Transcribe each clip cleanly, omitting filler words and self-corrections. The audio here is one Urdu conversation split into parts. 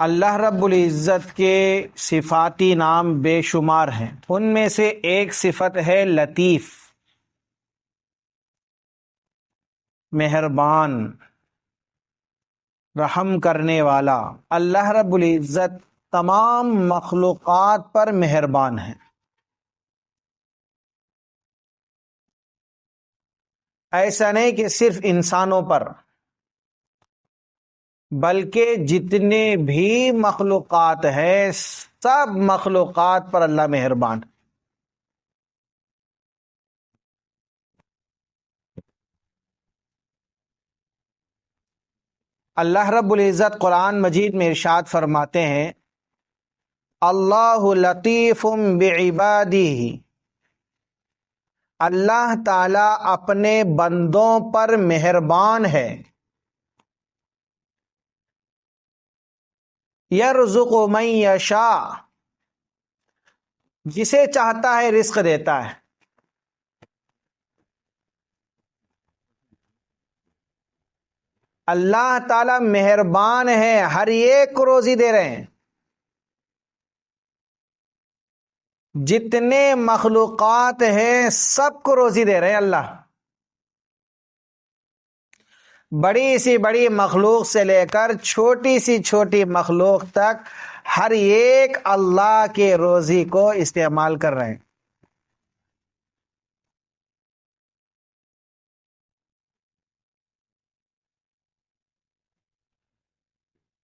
اللہ رب العزت کے صفاتی نام بے شمار ہیں، ان میں سے ایک صفت ہے لطیف، مہربان، رحم کرنے والا۔ اللہ رب العزت تمام مخلوقات پر مہربان ہیں۔ ایسا نہیں کہ صرف انسانوں پر، بلکہ جتنے بھی مخلوقات ہیں سب مخلوقات پر اللہ مہربان۔ اللہ رب العزت قرآن مجید میں ارشاد فرماتے ہیں، اللہ لطیف بعبادہ، اللہ تعالی اپنے بندوں پر مہربان ہے۔ یرزق من یشاء، جسے چاہتا ہے رزق دیتا ہے۔ اللہ تعالی مہربان ہے، ہر ایک کو روزی دے رہے ہیں۔ جتنے مخلوقات ہیں سب کو روزی دے رہے ہیں اللہ۔ بڑی سی بڑی مخلوق سے لے کر چھوٹی سی چھوٹی مخلوق تک ہر ایک اللہ کے روزی کو استعمال کر رہے ہیں۔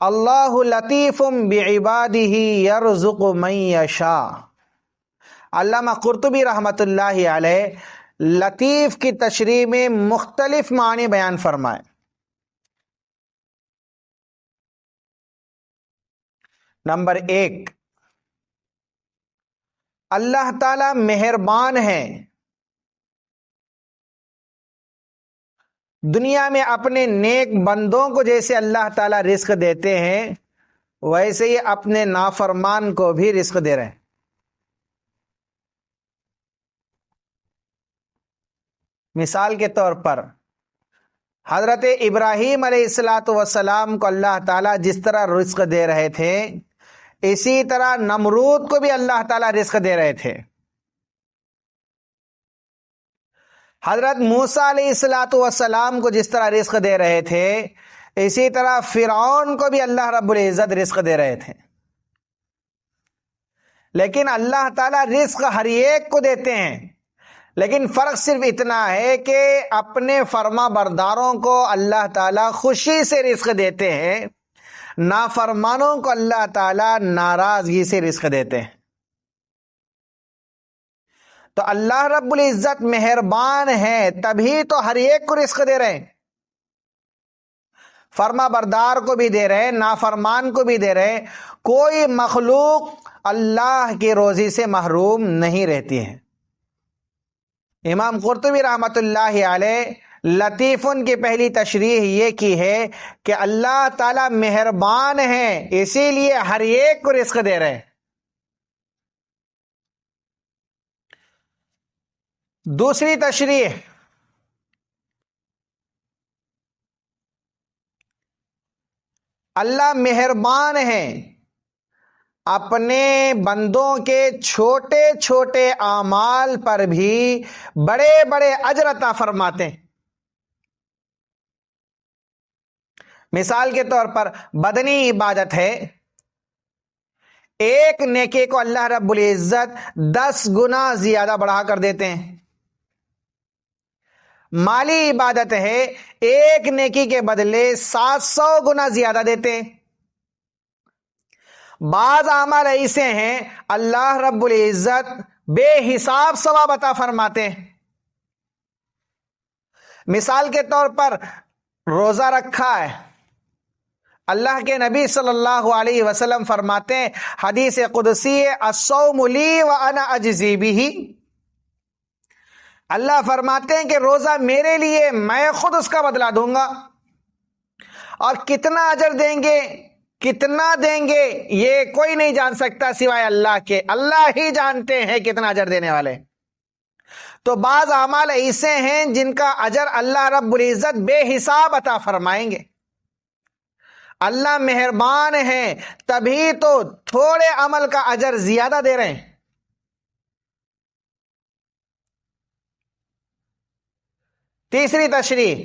اللہ لطیف بعبادہ یرزق من یشاء۔ علامہ قرطبی رحمۃ اللہ علیہ لطیف کی تشریح میں مختلف معنی بیان فرمائے۔ نمبر 1، اللہ تعالی مہربان ہے، دنیا میں اپنے نیک بندوں کو جیسے اللہ تعالی رزق دیتے ہیں ویسے ہی اپنے نافرمان کو بھی رزق دے رہے ہیں۔ مثال کے طور پر حضرت ابراہیم علیہ السلام کو اللہ تعالیٰ جس طرح رزق دے رہے تھے اسی طرح نمرود کو بھی اللہ تعالیٰ رزق دے رہے تھے۔ حضرت موسیٰ علیہ السلام کو جس طرح رزق دے رہے تھے اسی طرح فرعون کو بھی اللہ رب العزت رزق دے رہے تھے۔ لیکن اللہ تعالیٰ رزق ہر ایک کو دیتے ہیں، لیکن فرق صرف اتنا ہے کہ اپنے فرما برداروں کو اللہ تعالیٰ خوشی سے رزق دیتے ہیں، نافرمانوں کو اللہ تعالیٰ ناراضگی سے رزق دیتے ہیں۔ تو اللہ رب العزت مہربان ہے، تبھی تو ہر ایک کو رزق دے رہے ہیں، فرما بردار کو بھی دے رہے ہیں، نافرمان کو بھی دے رہے ہیں۔ کوئی مخلوق اللہ کی روزی سے محروم نہیں رہتی ہے۔ امام قرطبی رحمۃ اللہ علیہ لطیفن کی پہلی تشریح یہ کی ہے کہ اللہ تعالی مہربان ہے، اسی لیے ہر ایک کو رزق دے رہے ہیں۔ دوسری تشریح، اللہ مہربان ہے، اپنے بندوں کے چھوٹے چھوٹے اعمال پر بھی بڑے بڑے اجر عطا فرماتے ہیں۔ مثال کے طور پر بدنی عبادت ہے، ایک نیکی کو اللہ رب العزت 10 گنا زیادہ بڑھا کر دیتے ہیں۔ مالی عبادت ہے، ایک نیکی کے بدلے 700 گنا زیادہ دیتے ہیں۔ بعض اعمال ایسے ہیں اللہ رب العزت بے حساب ثواب عطا فرماتے ہیں۔ مثال کے طور پر روزہ رکھا ہے، اللہ کے نبی صلی اللہ علیہ وسلم فرماتے ہیں، حدیث قدسی الصوم لی وانا اجزی بہ، اللہ فرماتے ہیں کہ روزہ میرے لیے، میں خود اس کا بدلہ دوں گا۔ اور کتنا اجر دیں گے، کتنا دیں گے، یہ کوئی نہیں جان سکتا سوائے اللہ کے، اللہ ہی جانتے ہیں کتنا اجر دینے والے۔ تو بعض اعمال ایسے ہیں جن کا اجر اللہ رب العزت بے حساب عطا فرمائیں گے، اللہ مہربان ہیں تبھی تو تھوڑے عمل کا اجر زیادہ دے رہے ہیں۔ تیسری تشریح،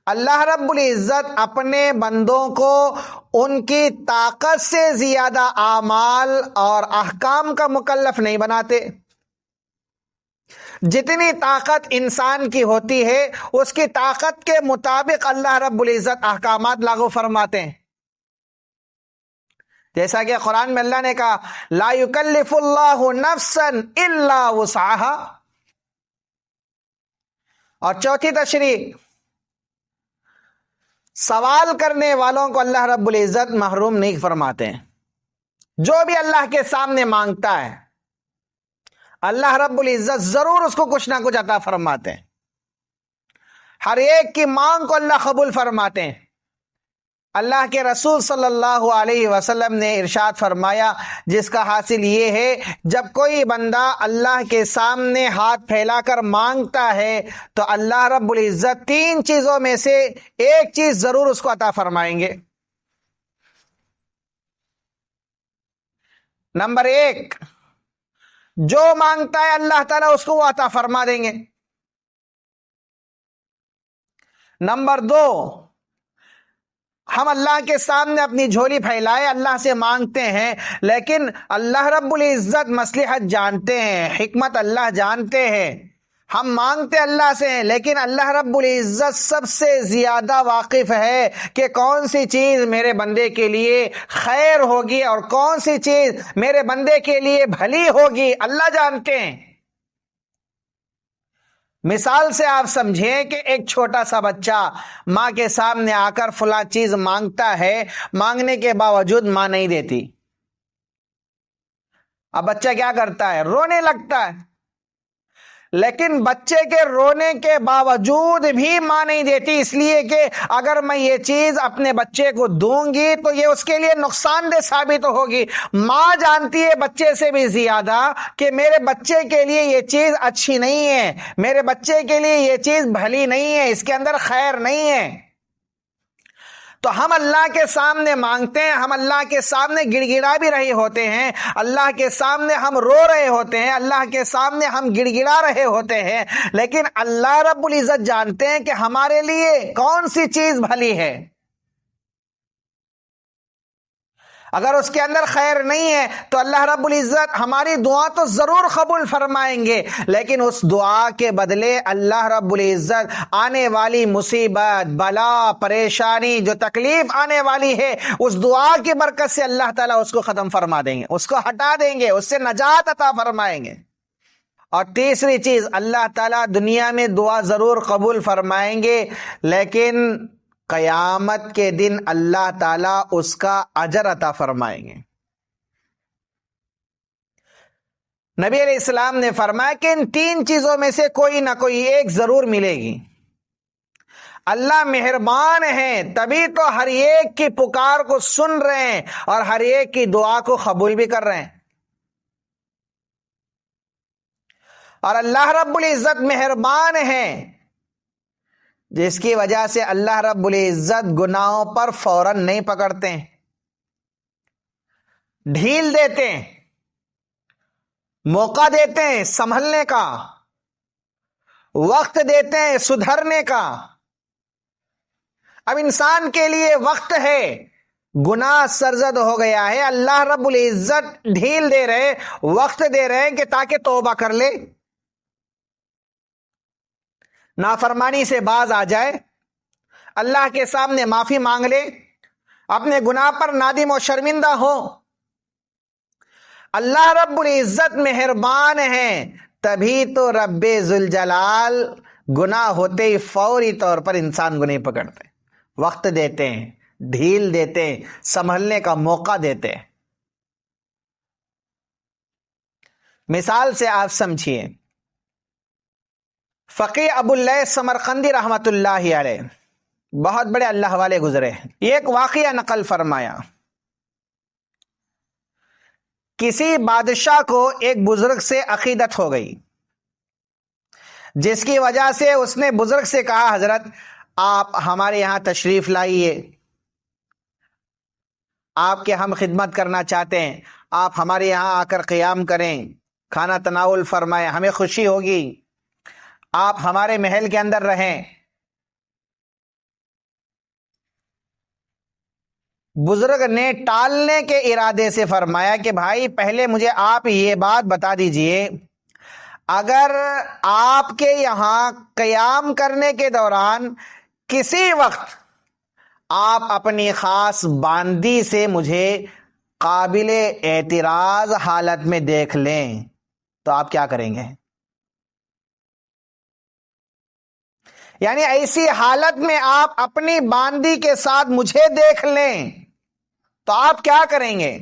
اللہ رب العزت اپنے بندوں کو ان کی طاقت سے زیادہ اعمال اور احکام کا مکلف نہیں بناتے۔ جتنی طاقت انسان کی ہوتی ہے اس کی طاقت کے مطابق اللہ رب العزت احکامات لاگو فرماتے ہیں، جیسا کہ قرآن میں اللہ نے کہا لا یکلف اللہ نفسا الا وسعها۔ اور چوتھی تشریح، سوال کرنے والوں کو اللہ رب العزت محروم نہیں فرماتے ہیں۔ جو بھی اللہ کے سامنے مانگتا ہے اللہ رب العزت ضرور اس کو کچھ نہ کچھ عطا فرماتے ہیں۔ ہر ایک کی مانگ کو اللہ قبول فرماتے ہیں۔ اللہ کے رسول صلی اللہ علیہ وسلم نے ارشاد فرمایا، جس کا حاصل یہ ہے جب کوئی بندہ اللہ کے سامنے ہاتھ پھیلا کر مانگتا ہے تو اللہ رب العزت تین چیزوں میں سے ایک چیز ضرور اس کو عطا فرمائیں گے۔ نمبر ایک، جو مانگتا ہے اللہ تعالیٰ اس کو وہ عطا فرما دیں گے۔ نمبر دو، ہم اللہ کے سامنے اپنی جھولی پھیلائے اللہ سے مانگتے ہیں، لیکن اللہ رب العزت مصلحت جانتے ہیں، حکمت اللہ جانتے ہیں۔ ہم مانگتے اللہ سے ہیں لیکن اللہ رب العزت سب سے زیادہ واقف ہے کہ کون سی چیز میرے بندے کے لیے خیر ہوگی اور کون سی چیز میرے بندے کے لیے بھلی ہوگی، اللہ جانتے ہیں۔ مثال سے آپ سمجھیں کہ ایک چھوٹا سا بچہ ماں کے سامنے آ کر فلاں چیز مانگتا ہے، مانگنے کے باوجود ماں نہیں دیتی۔ اب بچہ کیا کرتا ہے؟ رونے لگتا ہے، لیکن بچے کے رونے کے باوجود بھی ماں نہیں دیتی، اس لیے کہ اگر میں یہ چیز اپنے بچے کو دوں گی تو یہ اس کے لیے نقصان دہ ثابت ہوگی۔ ماں جانتی ہے بچے سے بھی زیادہ کہ میرے بچے کے لیے یہ چیز اچھی نہیں ہے، میرے بچے کے لیے یہ چیز بھلی نہیں ہے، اس کے اندر خیر نہیں ہے۔ تو ہم اللہ کے سامنے مانگتے ہیں، ہم اللہ کے سامنے گڑ گڑا بھی رہے ہوتے ہیں، اللہ کے سامنے ہم رو رہے ہوتے ہیں، اللہ کے سامنے ہم گڑ گڑا رہے ہوتے ہیں، لیکن اللہ رب العزت جانتے ہیں کہ ہمارے لیے کون سی چیز بھلی ہے۔ اگر اس کے اندر خیر نہیں ہے تو اللہ رب العزت ہماری دعا تو ضرور قبول فرمائیں گے، لیکن اس دعا کے بدلے اللہ رب العزت آنے والی مصیبت، بلا، پریشانی، جو تکلیف آنے والی ہے اس دعا کی برکت سے اللہ تعالیٰ اس کو ختم فرما دیں گے، اس کو ہٹا دیں گے، اس سے نجات عطا فرمائیں گے۔ اور تیسری چیز، اللہ تعالیٰ دنیا میں دعا ضرور قبول فرمائیں گے، لیکن قیامت کے دن اللہ تعالیٰ اس کا اجر عطا فرمائیں گے۔ نبی علیہ السلام نے فرمایا کہ ان تین چیزوں میں سے کوئی نہ کوئی ایک ضرور ملے گی۔ اللہ مہربان ہیں تبھی تو ہر ایک کی پکار کو سن رہے ہیں اور ہر ایک کی دعا کو قبول بھی کر رہے ہیں۔ اور اللہ رب العزت مہربان ہیں، جس کی وجہ سے اللہ رب العزت گناہوں پر فوراً نہیں پکڑتے ہیں، ڈھیل دیتے ہیں، موقع دیتے ہیں سنبھلنے کا، وقت دیتے ہیں سدھرنے کا۔ اب انسان کے لیے وقت ہے، گناہ سرزد ہو گیا ہے، اللہ رب العزت ڈھیل دے رہے، وقت دے رہے ہیں کہ تاکہ توبہ کر لے، نافرمانی سے باز آ جائے، اللہ کے سامنے معافی مانگ لے، اپنے گناہ پر نادم و شرمندہ ہو۔ اللہ رب العزت مہربان ہیں تبھی تو رب ذوالجلال گناہ ہوتے ہی فوری طور پر انسان کو نہیں پکڑتے، وقت دیتے ہیں، ڈھیل دیتے ہیں، سنبھلنے کا موقع دیتے ہیں۔ مثال سے آپ سمجھیے، فقیہ ابو اللیث سمرقندی رحمت اللہ علیہ بہت بڑے اللہ والے گزرے ہیں، ایک واقعہ نقل فرمایا۔ کسی بادشاہ کو ایک بزرگ سے عقیدت ہو گئی، جس کی وجہ سے اس نے بزرگ سے کہا حضرت آپ ہمارے یہاں تشریف لائیے، آپ کے ہم خدمت کرنا چاہتے ہیں، آپ ہمارے یہاں آ کر قیام کریں، کھانا تناول فرمائیں، ہمیں خوشی ہوگی، آپ ہمارے محل کے اندر رہیں۔ بزرگ نے ٹالنے کے ارادے سے فرمایا کہ بھائی پہلے مجھے آپ یہ بات بتا دیجئے، اگر آپ کے یہاں قیام کرنے کے دوران کسی وقت آپ اپنی خاص باندی سے مجھے قابل اعتراض حالت میں دیکھ لیں تو آپ کیا کریں گے؟ یعنی ایسی حالت میں آپ اپنی باندی کے ساتھ مجھے دیکھ لیں تو آپ کیا کریں گے؟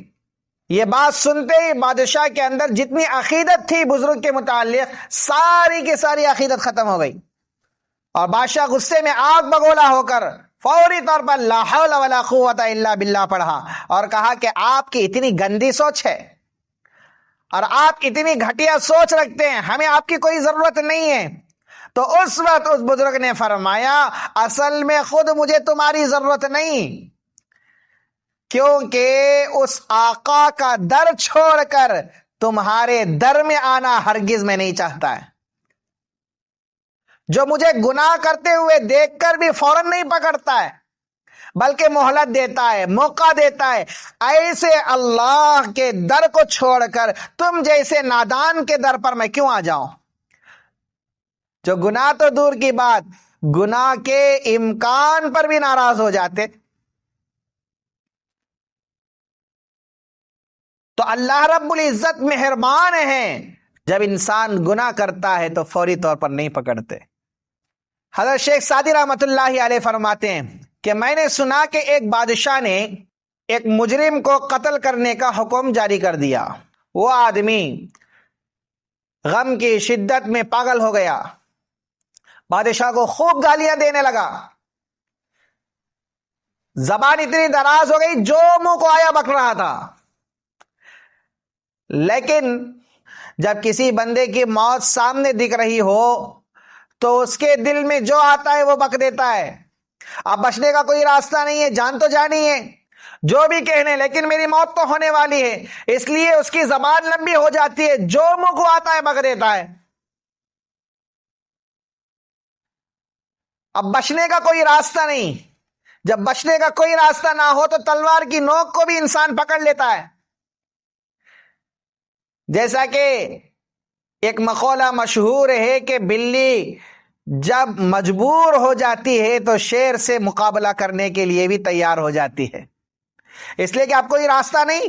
یہ بات سنتے ہی بادشاہ کے اندر جتنی عقیدت تھی بزرگ کے متعلق ساری کی ساری عقیدت ختم ہو گئی، اور بادشاہ غصے میں آگ بگولا ہو کر فوری طور پر لا حول ولا قوت الا باللہ پڑھا اور کہا کہ آپ کی اتنی گندی سوچ ہے اور آپ اتنی گھٹیا سوچ رکھتے ہیں، ہمیں آپ کی کوئی ضرورت نہیں ہے۔ تو اس وقت اس بزرگ نے فرمایا اصل میں خود مجھے تمہاری ضرورت نہیں، کیونکہ اس آقا کا در چھوڑ کر تمہارے در میں آنا ہرگز میں نہیں چاہتا ہے، جو مجھے گناہ کرتے ہوئے دیکھ کر بھی فوراً نہیں پکڑتا ہے بلکہ مہلت دیتا ہے، موقع دیتا ہے۔ ایسے اللہ کے در کو چھوڑ کر تم جیسے نادان کے در پر میں کیوں آ جاؤں، جو گناہ تو دور کی بات گناہ کے امکان پر بھی ناراض ہو جاتے۔ تو اللہ رب العزت مہربان ہیں، جب انسان گناہ کرتا ہے تو فوری طور پر نہیں پکڑتے۔ حضرت شیخ سعدی رحمت اللہ علیہ فرماتے ہیں کہ میں نے سنا کہ ایک بادشاہ نے ایک مجرم کو قتل کرنے کا حکم جاری کر دیا۔ وہ آدمی غم کی شدت میں پاگل ہو گیا، بادشاہ کو خوب گالیاں دینے لگا، زبان اتنی دراز ہو گئی جو منہ کو آیا بک رہا تھا۔ لیکن جب کسی بندے کی موت سامنے دکھ رہی ہو تو اس کے دل میں جو آتا ہے وہ بک دیتا ہے۔ اب بچنے کا کوئی راستہ نہیں ہے، جان تو جانی ہے، جو بھی کہنے، لیکن میری موت تو ہونے والی ہے، اس لیے اس کی زبان لمبی ہو جاتی ہے، جو منہ کو آتا ہے بک دیتا ہے۔ اب بچنے کا کوئی راستہ نہیں، جب بچنے کا کوئی راستہ نہ ہو تو تلوار کی نوک کو بھی انسان پکڑ لیتا ہے۔ جیسا کہ ایک مقولہ مشہور ہے کہ بلی جب مجبور ہو جاتی ہے تو شیر سے مقابلہ کرنے کے لیے بھی تیار ہو جاتی ہے، اس لیے کہ اب کوئی راستہ نہیں،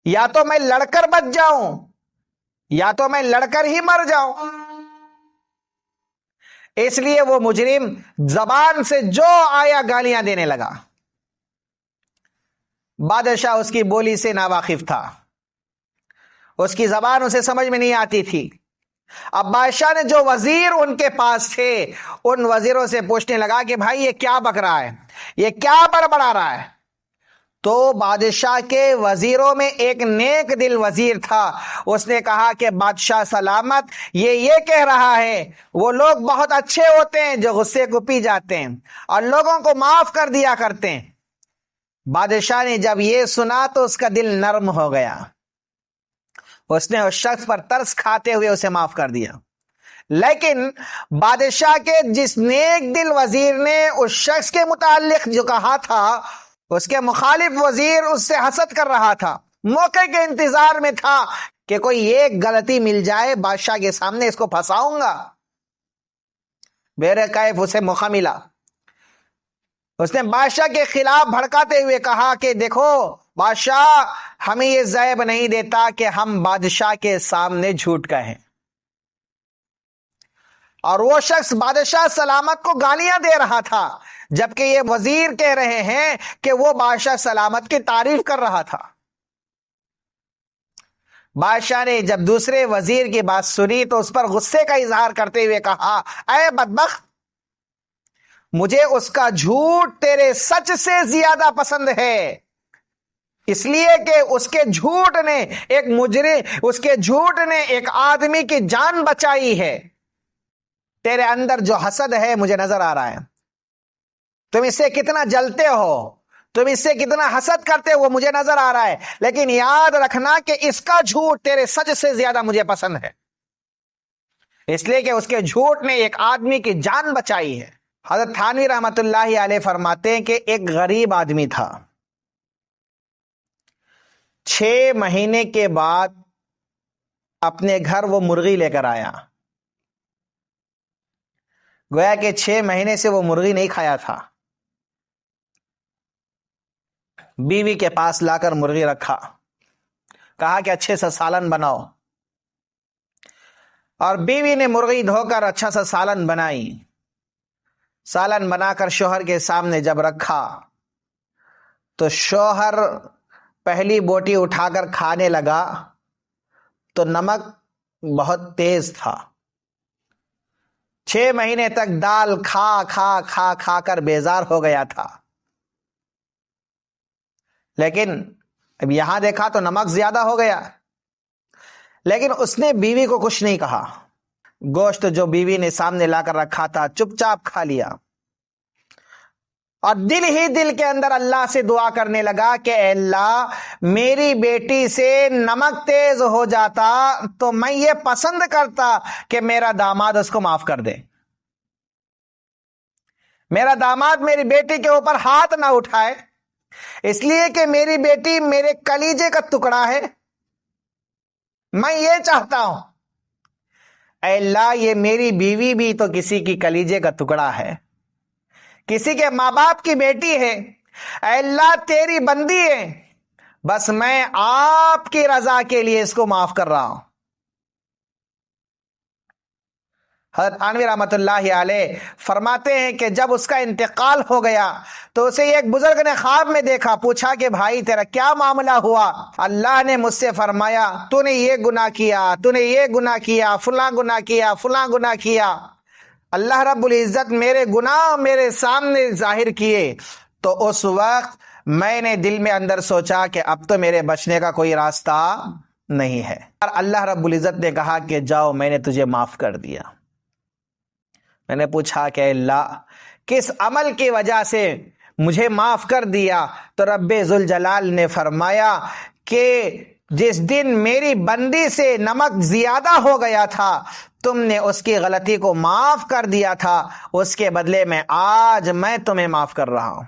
یا تو میں لڑ کر بچ جاؤں یا تو میں لڑ کر ہی مر جاؤں۔ اس لیے وہ مجرم زبان سے جو آیا گالیاں دینے لگا۔ بادشاہ اس کی بولی سے ناواقف تھا، اس کی زبان اسے سمجھ میں نہیں آتی تھی۔ اب بادشاہ نے جو وزیر ان کے پاس تھے ان وزیروں سے پوچھنے لگا کہ بھائی یہ کیا بک رہا ہے، یہ کیا بڑبڑا رہا ہے؟ تو بادشاہ کے وزیروں میں ایک نیک دل وزیر تھا، اس نے کہا کہ بادشاہ سلامت، یہ کہہ رہا ہے وہ لوگ بہت اچھے ہوتے ہیں جو غصے کو پی جاتے ہیں اور لوگوں کو معاف کر دیا کرتے ہیں۔ بادشاہ نے جب یہ سنا تو اس کا دل نرم ہو گیا، اس نے اس شخص پر ترس کھاتے ہوئے اسے معاف کر دیا۔ لیکن بادشاہ کے جس نیک دل وزیر نے اس شخص کے متعلق جو کہا تھا، اس کے مخالف وزیر اس سے حسد کر رہا تھا، موقع کے انتظار میں تھا کہ کوئی ایک غلطی مل جائے بادشاہ کے سامنے اس کو پھنساؤں گا۔ بہر کیف اسے موقع ملا، اس نے بادشاہ کے خلاف بھڑکاتے ہوئے کہا کہ دیکھو بادشاہ، ہمیں یہ زیب نہیں دیتا کہ ہم بادشاہ کے سامنے جھوٹ کہیں۔ اور وہ شخص بادشاہ سلامت کو گالیاں دے رہا تھا، جبکہ یہ وزیر کہہ رہے ہیں کہ وہ بادشاہ سلامت کی تعریف کر رہا تھا۔ بادشاہ نے جب دوسرے وزیر کی بات سنی تو اس پر غصے کا اظہار کرتے ہوئے کہا، اے بدبخت، مجھے اس کا جھوٹ تیرے سچ سے زیادہ پسند ہے، اس لیے کہ اس کے جھوٹ نے ایک آدمی کی جان بچائی ہے۔ تیرے اندر جو حسد ہے مجھے نظر آ رہا ہے، تم اس سے کتنا جلتے ہو، تم اس سے کتنا حسد کرتے ہو وہ مجھے نظر آ رہا ہے، لیکن یاد رکھنا کہ اس کا جھوٹ تیرے سچ سے زیادہ مجھے پسند ہے، اس لیے کہ اس کے جھوٹ نے ایک آدمی کی جان بچائی ہے۔ حضرت تھانوی رحمت اللہ علیہ فرماتے ہیں کہ ایک غریب آدمی تھا، 6 مہینے کے بعد اپنے گھر وہ مرغی لے کر آیا، گویا کہ 6 مہینے سے وہ مرغی نہیں کھایا تھا، بیوی کے پاس لا کر مرغی رکھا، کہا کہ اچھے سا سالن بناؤ، اور بیوی نے مرغی دھو کر اچھا سا سالن بنائی، سالن بنا کر شوہر کے سامنے جب رکھا تو شوہر پہلی بوٹی اٹھا کر کھانے لگا تو نمک بہت تیز تھا، 6 مہینے تک دال کھا کھا کھا کھا کر بیزار ہو گیا تھا، لیکن اب یہاں دیکھا تو نمک زیادہ ہو گیا، لیکن اس نے بیوی کو کچھ نہیں کہا، گوشت جو بیوی نے سامنے لا کر رکھا تھا چپ چاپ کھا لیا، اور دل ہی دل کے اندر اللہ سے دعا کرنے لگا کہ اے اللہ میری بیٹی سے نمک تیز ہو جاتا تو میں یہ پسند کرتا کہ میرا داماد اس کو معاف کر دے، میرا داماد میری بیٹی کے اوپر ہاتھ نہ اٹھائے، اس لیے کہ میری بیٹی میرے کلیجے کا ٹکڑا ہے، میں یہ چاہتا ہوں اے اللہ یہ میری بیوی بھی تو کسی کی کلیجے کا ٹکڑا ہے، کسی کے ماں باپ کی بیٹی ہے، اے اللہ تیری بندی ہے، بس میں آپ کی رضا کے لیے اس کو معاف کر رہا ہوں۔ حضرت تھانوی رحمت اللہ علیہ فرماتے ہیں کہ جب اس کا انتقال ہو گیا تو اسے ایک بزرگ نے خواب میں دیکھا، پوچھا کہ بھائی تیرا کیا معاملہ ہوا؟ اللہ نے مجھ سے فرمایا تو نے یہ گناہ کیا، تو نے یہ گناہ کیا، فلاں گناہ کیا، فلاں گناہ کیا، اللہ رب العزت میرے گناہ میرے سامنے ظاہر کیے، تو اس وقت میں نے دل میں اندر سوچا کہ اب تو میرے بچنے کا کوئی راستہ نہیں ہے، اور اللہ رب العزت نے کہا کہ جاؤ میں نے تجھے معاف کر دیا۔ میں نے پوچھا کہ اللہ کس عمل کی وجہ سے مجھے معاف کر دیا؟ تو رب ذوالجلال نے فرمایا کہ جس دن میری بندی سے نمک زیادہ ہو گیا تھا تم نے اس کی غلطی کو معاف کر دیا تھا، اس کے بدلے میں آج میں تمہیں معاف کر رہا ہوں۔